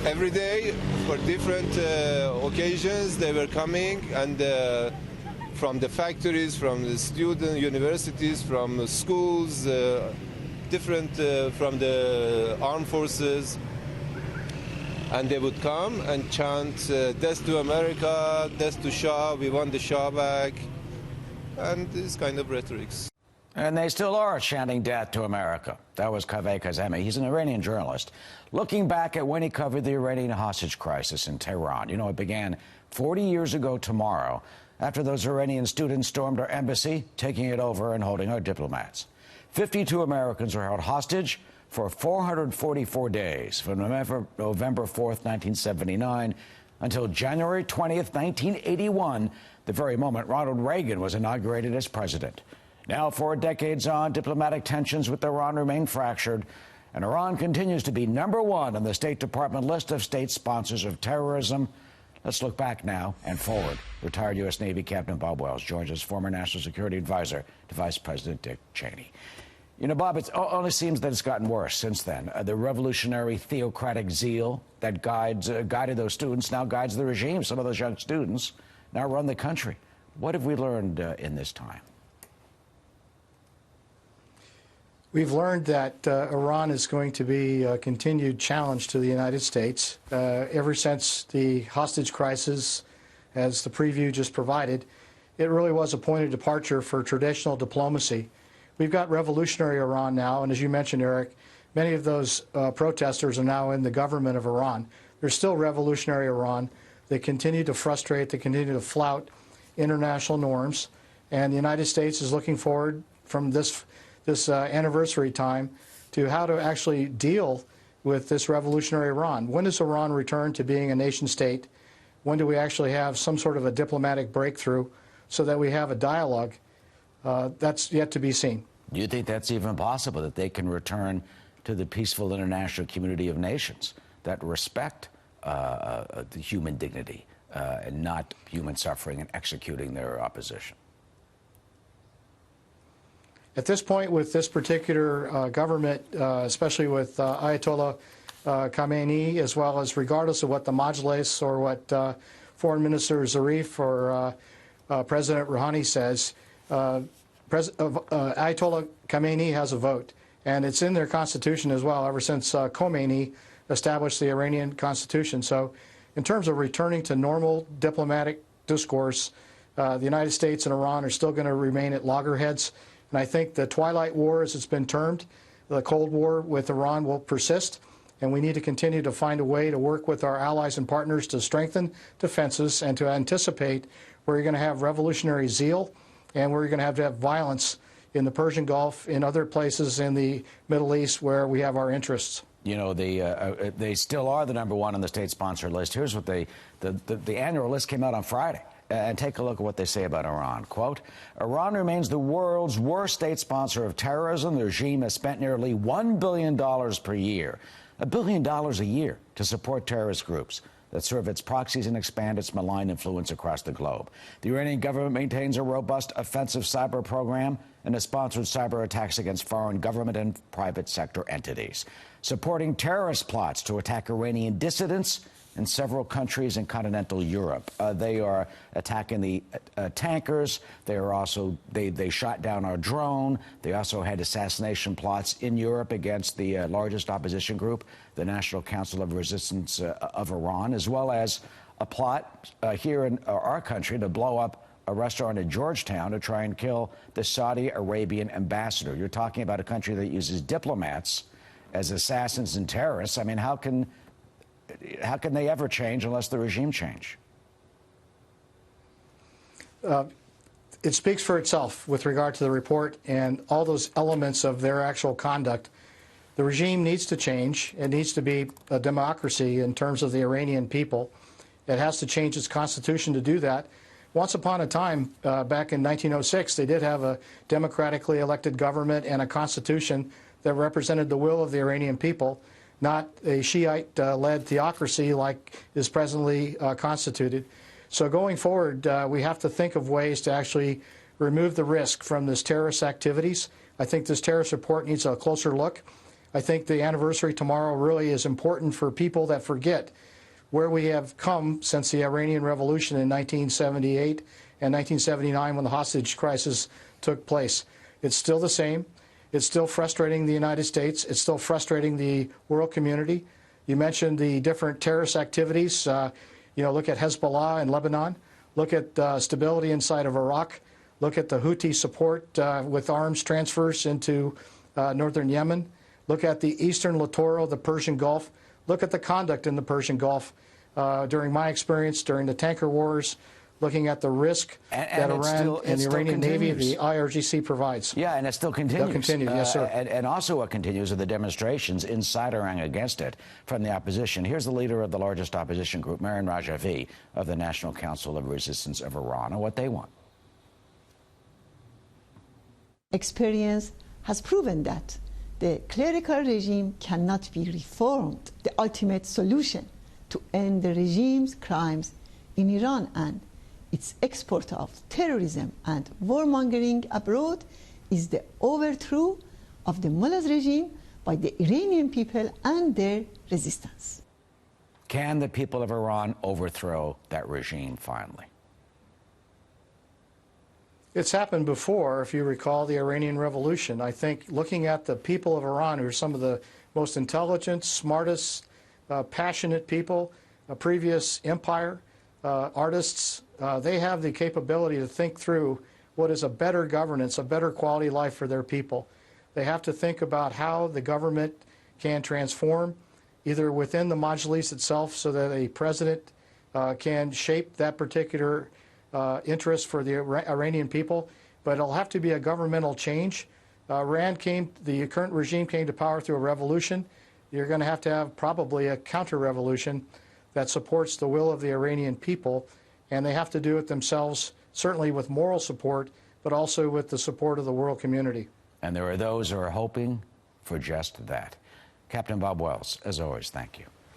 Every day, for different occasions, they were coming, and from the factories, from the student universities, from schools, different from the armed forces, and they would come and chant, "Death to America, death to Shah, we want the Shah back," and this kind of rhetorics. And they still are chanting death to America. That was Kaveh Kazemi. He's an Iranian journalist, looking back at when he covered the Iranian hostage crisis in Tehran. You know, it began 40 years ago tomorrow, after those Iranian students stormed our embassy, taking it over and holding our diplomats. 52 Americans were held hostage for 444 days, from November 4th, 1979, until January 20th, 1981, the very moment Ronald Reagan was inaugurated as president. Now, 4 decades on, diplomatic tensions with Iran remain fractured, and Iran continues to be #1 on the State Department list of state sponsors of terrorism. Let's look back now and forward. Retired U.S. Navy Captain Bob Wells joins us, former National Security Advisor to Vice President Dick Cheney. You know, Bob, it only seems that it's gotten worse since then. The revolutionary theocratic zeal that guided those students now guides the regime. Some of those young students now run the country. What have we learned in this time? We've learned that Iran is going to be a continued challenge to the United States. Ever since the hostage crisis, as the preview just provided, it really was a point of departure for traditional diplomacy. We've got revolutionary Iran now, and as you mentioned, Eric, many of those protesters are now in the government of Iran. There's still revolutionary Iran. They continue to frustrate, they continue to flout international norms, and the United States is looking forward from this anniversary time to how to actually deal with this revolutionary Iran. When does Iran return to being a nation state? When do we actually have some sort of a diplomatic breakthrough so that we have a dialogue? That's yet to be seen. Do you think that's even possible, that they can return to the peaceful international community of nations that respect the human dignity and not human suffering and executing their opposition? At this point, with this particular government, especially with Ayatollah Khamenei, as well as regardless of what the Majlis or what Foreign Minister Zarif or President Rouhani says, Ayatollah Khamenei has a vote. And it's in their constitution as well, ever since Khomeini established the Iranian constitution. So in terms of returning to normal diplomatic discourse, the United States and Iran are still going to remain at loggerheads. And I think the Twilight War, as it's been termed, the Cold War with Iran, will persist. And we need to continue to find a way to work with our allies and partners to strengthen defenses and to anticipate where you're going to have revolutionary zeal and where you're going to have violence in the Persian Gulf, in other places in the Middle East where we have our interests. You know, they still are the #1 on the state sponsor list. Here's what the annual list came out on Friday. And take a look at what they say about Iran. Quote, Iran remains the world's worst state sponsor of terrorism. The regime has spent nearly $1 billion per year, $1 billion a year, to support terrorist groups that serve its proxies and expand its malign influence across the globe. The Iranian government maintains a robust offensive cyber program and has sponsored cyber attacks against foreign government and private sector entities, supporting terrorist plots to attack Iranian dissidents in several countries in continental Europe. They are attacking the tankers. They are also, they shot down our drone. They also had assassination plots in Europe against the largest opposition group, the National Council of Resistance of Iran, as well as a plot here in our country to blow up a restaurant in Georgetown to try and kill the Saudi Arabian ambassador. You're talking about a country that uses diplomats as assassins and terrorists. I mean, how can they ever change unless the regime change? It speaks for itself with regard to the report and all those elements of their actual conduct. The regime needs to change. It needs to be a democracy in terms of the Iranian people. It has to change its constitution to do that. Once upon a time, back in 1906, they did have a democratically elected government and a constitution that represented the will of the Iranian people, not a Shiite-led theocracy like is presently constituted. So going forward, we have to think of ways to actually remove the risk from this terrorist activities. I think this terrorist report needs a closer look. I think the anniversary tomorrow really is important for people that forget where we have come since the Iranian Revolution in 1978 and 1979 when the hostage crisis took place. It's still the same. It's still frustrating the United States. It's still frustrating the world community. You mentioned the different terrorist activities. Look at Hezbollah in Lebanon. Look at stability inside of Iraq. Look at the Houthi support with arms transfers into northern Yemen. Look at the eastern littoral, the Persian Gulf. Look at the conduct in the Persian Gulf during my experience, during the tanker wars, looking at the risk that Iran and the Iranian Navy, the IRGC provides. Yeah, and it still continues. They'll continue, yes, sir. And also what continues are the demonstrations inside Iran against it from the opposition. Here's the leader of the largest opposition group, Marin Rajavi, of the National Council of Resistance of Iran, and what they want. Experience has proven that the clerical regime cannot be reformed. The ultimate solution to end the regime's crimes in Iran and its export of terrorism and warmongering abroad is the overthrow of the mullah's regime by the Iranian people and their resistance. Can the people of Iran overthrow that regime finally? It's happened before, if you recall the Iranian Revolution. I think looking at the people of Iran, who are some of the most intelligent, smartest, passionate people, a previous empire, artists, they have the capability to think through what is a better governance, a better quality of life for their people. They have to think about how the government can transform, either within the Majlis itself so that a president can shape that particular interest for the Iranian people, but it'll have to be a governmental change. The current regime came to power through a revolution. You're going to have probably a counter-revolution that supports the will of the Iranian people, and they have to do it themselves, certainly with moral support, but also with the support of the world community. And there are those who are hoping for just that. Captain Bob Wells, as always, thank you.